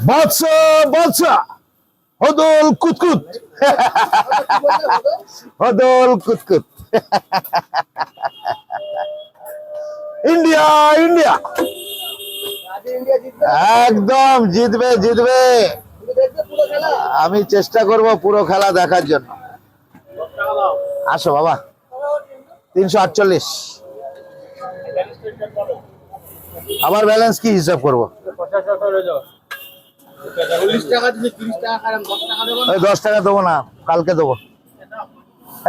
বাদশা বাদশা হদল কুতকুত হদল কুতকুত India India একদম জিতবে জিতবে। আমি চেষ্টা করব পুরো খেলা দেখার জন্য। আসো বাবা। 348। আবার ব্যালেন্স কি হিসাব করবো? 10 টাকা দেবো না, কালকে দেবো।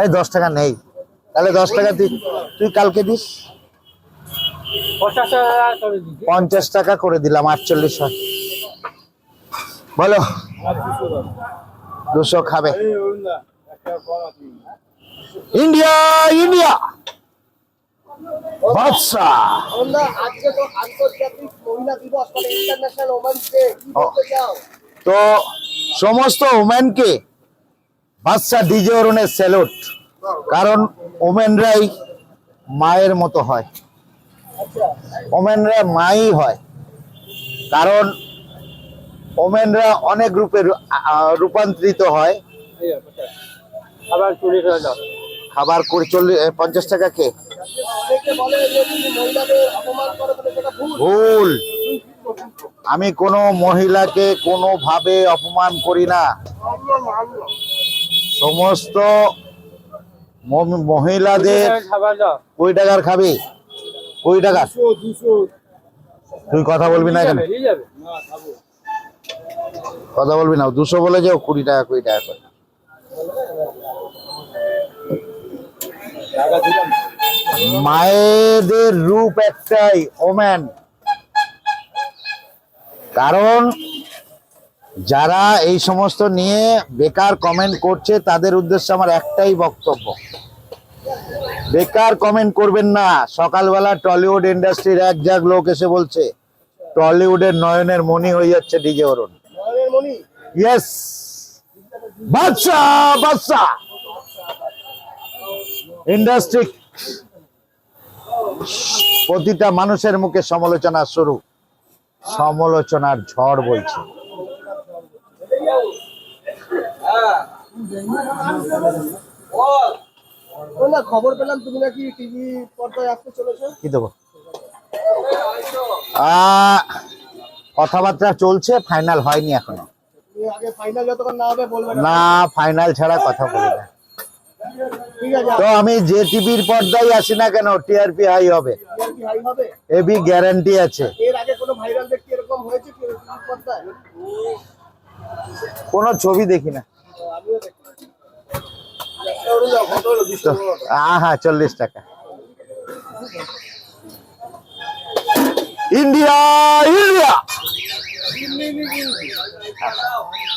এই 10 টাকা নেই, তাহলে 10 টাকা তুই কালকে দিস। 50 টাকা করে দিলাম, 48 হয়। বলো 200 খাবে। ইন্ডিয়া ইন্ডিয়া বাদশা। তো সমস্ত ওমেনকে বাদশা ডিজে অরুণের স্যালুট, কারণ ওমেনরাই মায়ের মতো হয়, ওমেনরা মাই হয়। কারণ ওমেনরা অনেক রূপে রূপান্তরিত হয়। খাবার 50 টাকা কে? ভুল। আমি কোনো মহিলাকে কোনোভাবে অপমান করি না। সমস্ত মহিলাদের 20 টাকার খাবি? 20 টাকা। তুই কথা বলবি না কেন? কথা বলবি না, 200 বলে যাও। 20 টাকা 20 টাকা করে। মায়েদের রূপ একটাই, ওম্যান। কারণ যারা এই সমস্ত নিয়ে বেকার কমেন্ট করছে তাদের উদ্দেশ্যে আমার একটাই বক্তব্য, বেকার কমেন্ট করবেন না। সকালবেলা টলিউড ইন্ডাস্ট্রির এক জাগ লোক এসে বলছে টলিউডের নয়নের মণি হয়ে যাচ্ছে ডিজে অরুণ। ইয়েস, বাদশা বাদশা। ইন্ডাস্ট্রি প্রতিটা মানুষের মুখে সমালোচনা শুরু, সমালোচনার ঝড় বইছে। খবর পেলাম তুমি নাকি টিভি পর্দায় আসতে চলেছো। কি দেবো? কথাবার্তা চলছে, ফাইনাল হয়নি এখনো। আগে ফাইনাল যতক্ষণ না হবে বলবে না, ফাইনাল ছাড়া কথা বলি না। তো আমি যে টিভির পর্দায় আসি না কেন, টিআরপি হাই হবে, এবি গ্যারান্টি আছে। এর আগে কোনো ভাইরাল ব্যক্তি এরকম হয়েছে কি টিভির পর্দায়? কোনো ছবি দেখি না। হ্যাঁ 40 টাকা। India India.